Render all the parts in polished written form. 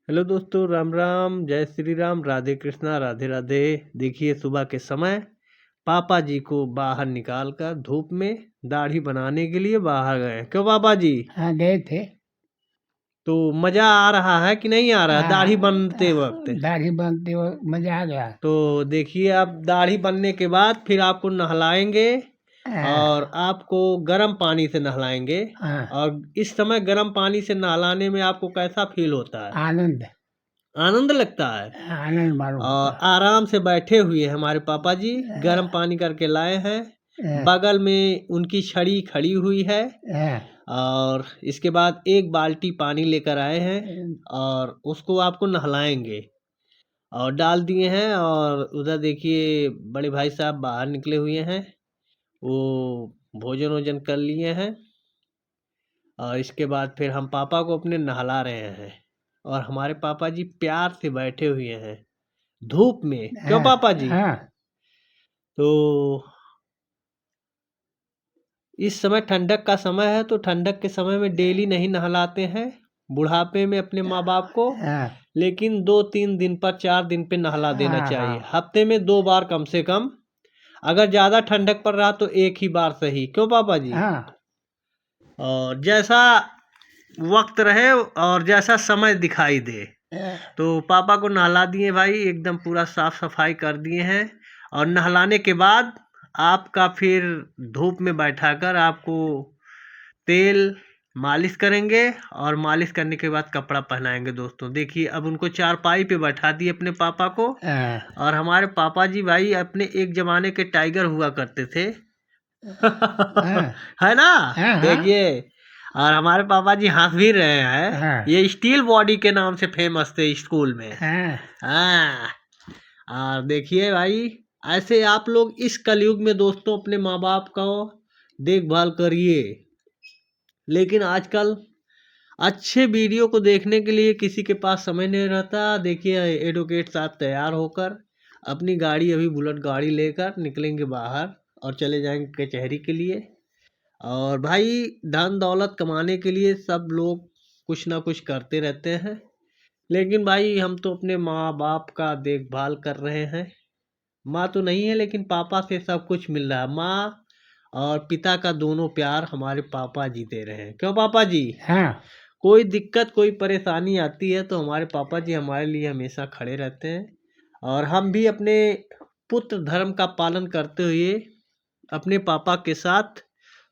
Hello दोस्तों, राम राम, जय श्री राम, राधे कृष्णा, राधे राधे। देखिए सुबह के समय पापा जी को बाहर निकाल कर धूप में दाढ़ी बनाने के लिए बाहर गए। क्यों पापा जी? हाँ गए थे। तो मजा आ रहा है कि नहीं आ रहा है दाढ़ी बनते वक्त? दाढ़ी बनते वक्त मजा आ गया। तो देखिए अब दाढ़ी बनने के बाद फिर आपको नहलाएंगे हाँ, और आपको गर्म पानी से नहलाएंगे। हाँ, और इस समय गर्म पानी से नहलाने में आपको कैसा फील होता है? आनंद आनंद लगता है। आनंद मालूम और होता आराम से बैठे हुए हैं हमारे पापा जी, गर्म है। पानी करके लाए हैं। हाँ, बगल में उनकी छड़ी खड़ी हुई है हाँ, और इसके बाद एक बाल्टी पानी लेकर आए हैं और उसको आपको नहलाएंगे और डाल दिए हैं। और उधर देखिए बड़े भाई साहब बाहर निकले हुए हैं, वो भोजन वोजन कर लिए हैं और इसके बाद फिर हम पापा को अपने नहला रहे हैं। और हमारे पापा जी प्यार से बैठे हुए हैं धूप में। क्यों हाँ, पापा जी? हाँ, तो इस समय ठंडक का समय है, तो ठंडक के समय में डेली नहीं नहलाते हैं बुढ़ापे में अपने माँ बाप को, हाँ, लेकिन 2-3 दिन पर 4 दिन पे नहला देना हाँ, चाहिए। हाँ, हफ्ते में 2 बार कम से कम। अगर ज़्यादा ठंडक पड़ रहा तो एक ही बार सही। क्यों पापा जी? हाँ, और जैसा वक्त रहे और जैसा समय दिखाई दे। तो पापा को नहला दिए भाई, एकदम पूरा साफ सफाई कर दिए हैं। और नहलाने के बाद आपका फिर धूप में बैठाकर आपको तेल मालिश करेंगे और मालिश करने के बाद कपड़ा पहनाएंगे। दोस्तों देखिए अब उनको चारपाई पे बैठा दिए अपने पापा को। हाँ, और हमारे पापा जी भाई अपने एक जमाने के टाइगर हुआ करते थे। है ना? हाँ, हाँ, देखिए, और हमारे पापा जी हंस भी रहे हैं। हाँ, ये स्टील बॉडी के नाम से फेमस थे स्कूल में। हाँ, हाँ। और देखिए भाई, ऐसे आप लोग इस कलयुग में दोस्तों अपने माँ बाप का देखभाल करिए। लेकिन आजकल अच्छे वीडियो को देखने के लिए किसी के पास समय नहीं रहता। देखिए एडवोकेट साहब तैयार होकर अपनी गाड़ी, अभी बुलेट गाड़ी लेकर निकलेंगे बाहर और चले जाएंगे कचहरी के लिए। और भाई धन दौलत कमाने के लिए सब लोग कुछ ना कुछ करते रहते हैं, लेकिन भाई हम तो अपने माँ बाप का देखभाल कर रहे हैं। माँ तो नहीं है लेकिन पापा से सब कुछ मिल रहा है। माँ और पिता का दोनों प्यार हमारे पापा जी दे रहे हैं। क्यों पापा जी? हाँ, कोई दिक्कत कोई परेशानी आती है तो हमारे पापा जी हमारे लिए हमेशा खड़े रहते हैं। और हम भी अपने पुत्र धर्म का पालन करते हुए अपने पापा के साथ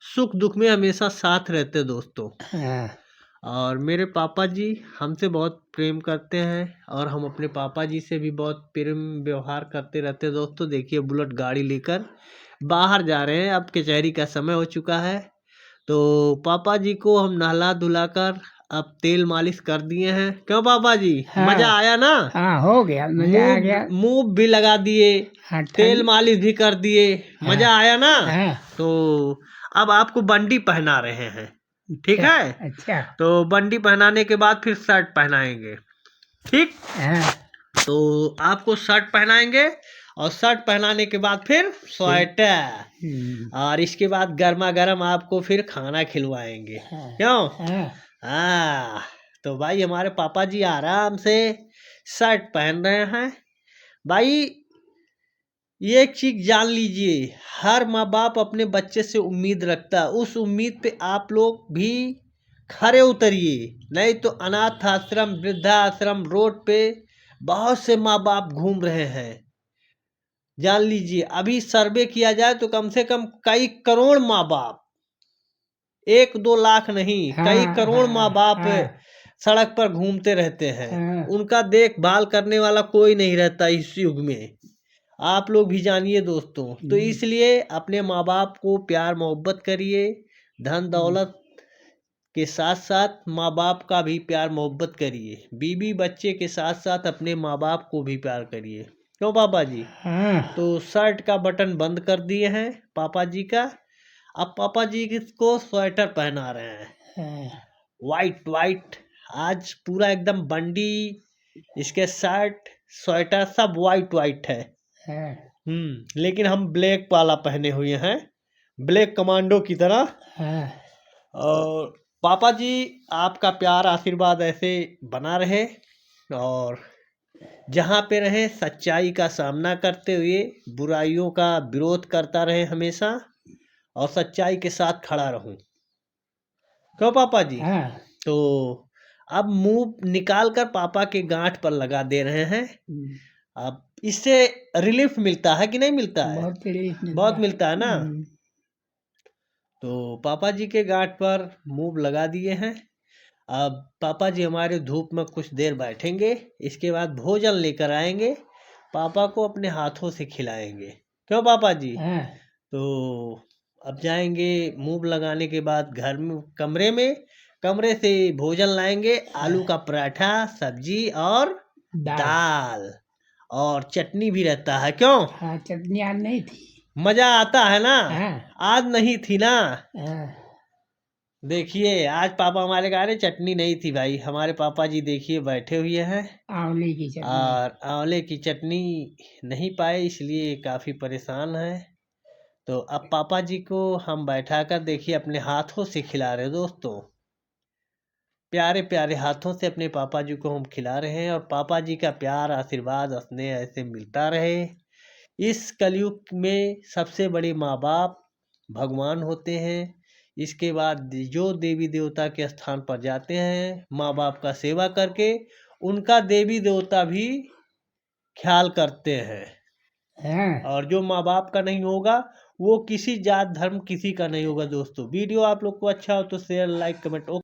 सुख दुख में हमेशा साथ रहते हैं दोस्तों। हाँ, और मेरे पापा जी हमसे बहुत प्रेम करते हैं और हम अपने पापा जी से भी बहुत प्रेम व्यवहार करते रहते हैं। दोस्तों देखिए बुलेट गाड़ी लेकर बाहर जा रहे हैं, अब कचहरी का समय हो चुका है। तो पापा जी को हम नहला धुलाकर अब तेल मालिश कर दिए हैं। क्यों पापा जी? मजा हाँ, आया ना? हाँ, हो गया, मजा आ मूव गया। मूव भी लगा दिए, हाँ, तेल ठंड। मालिश भी कर दिए। हाँ, मजा आया ना? हाँ, तो अब आपको बंडी पहना रहे हैं, ठीक अच्छा, है? अच्छा, तो बंडी पहनाने के बाद फिर शर्ट पहनाएंगे, ठीक? हाँ, तो आपको शर्ट पहनाएंगे और शर्ट पहनाने के बाद फिर स्वेटर। और इसके बाद गर्मा गर्म आपको फिर खाना खिलवाएंगे। हाँ, क्यों? हाँ, हाँ। तो भाई हमारे पापा जी आराम से शर्ट पहन रहे हैं। भाई ये एक चीज जान लीजिए, हर माँ बाप अपने बच्चे से उम्मीद रखता है। उस उम्मीद पे आप लोग भी खरे उतरिए, नहीं तो अनाथ आश्रम, वृद्धाश्रम, रोड पे बहुत से माँ बाप घूम रहे हैं। जान लीजिए अभी सर्वे किया जाए तो कम से कम कई करोड़ माँ बाप, 1-2 लाख नहीं, कई हाँ, करोड़ माँ हाँ, बाप हाँ, सड़क पर घूमते रहते हैं। हाँ, उनका देखभाल करने वाला कोई नहीं रहता इस युग में। आप लोग भी जानिए दोस्तों। तो इसलिए अपने माँ बाप को प्यार मोहब्बत करिए। धन दौलत के साथ साथ माँ बाप का भी प्यार मोहब्बत करिए। बीवी बच्चे के साथ साथ अपने माँ बाप को भी प्यार करिए। क्यों पापा जी? हाँ, तो शर्ट का बटन बंद कर दिए हैं पापा जी का। अब पापा जी को स्वेटर पहना रहे हैं, हाँ, वाइट वाइट। आज पूरा एकदम बंडी, इसके शर्ट स्वेटर सब वाइट वाइट है। हाँ, लेकिन हम ब्लैक वाला पहने हुए हैं, ब्लैक कमांडो की तरह। हाँ, और पापा जी आपका प्यार आशीर्वाद ऐसे बना रहे और जहाँ पे रहे सच्चाई का सामना करते हुए बुराइयों का विरोध करता रहे हमेशा, और सच्चाई के साथ खड़ा रहूं। क्यों पापा जी? हाँ तो अब मुंह निकाल कर पापा के गांठ पर लगा दे रहे हैं। अब इससे रिलीफ मिलता है कि नहीं मिलता है? बहुत रिलीफ बहुत मिलता है ना। हम्म, तो पापा जी के गांठ पर मुंह लगा दिए हैं। अब पापा जी हमारे धूप में कुछ देर बैठेंगे, इसके बाद भोजन लेकर आएंगे, पापा को अपने हाथों से खिलाएंगे। क्यों पापा जी? हाँ तो अब जाएंगे मुंह लगाने के बाद घर में कमरे से भोजन लाएंगे, आलू का पराठा, सब्जी और दाल दाल और चटनी भी रहता है। क्यों? हाँ चटनी आज नहीं थी। मजा आता है ना। हाँ आज नहीं थी ना। हाँ देखिए आज पापा हमारे कह रहे चटनी नहीं थी भाई, हमारे पापा जी देखिए बैठे हुए हैं आंवले की चटनी। और आंवले की चटनी नहीं पाए, इसलिए काफ़ी परेशान है। तो अब पापा जी को हम बैठाकर देखिए अपने हाथों से खिला रहे हैं दोस्तों, प्यारे प्यारे हाथों से अपने पापा जी को हम खिला रहे हैं। और पापा जी का प्यार, आशीर्वाद, स्नेह ऐसे मिलता रहे। इस कलयुग में सबसे बड़े माँ बाप भगवान होते हैं। इसके बाद जो देवी देवता के स्थान पर जाते हैं माँ बाप का सेवा करके, उनका देवी देवता भी ख्याल करते हैं। हाँ और जो माँ बाप का नहीं होगा वो किसी जात धर्म किसी का नहीं होगा। दोस्तों वीडियो आप लोग को अच्छा हो तो शेयर, लाइक, कमेंट।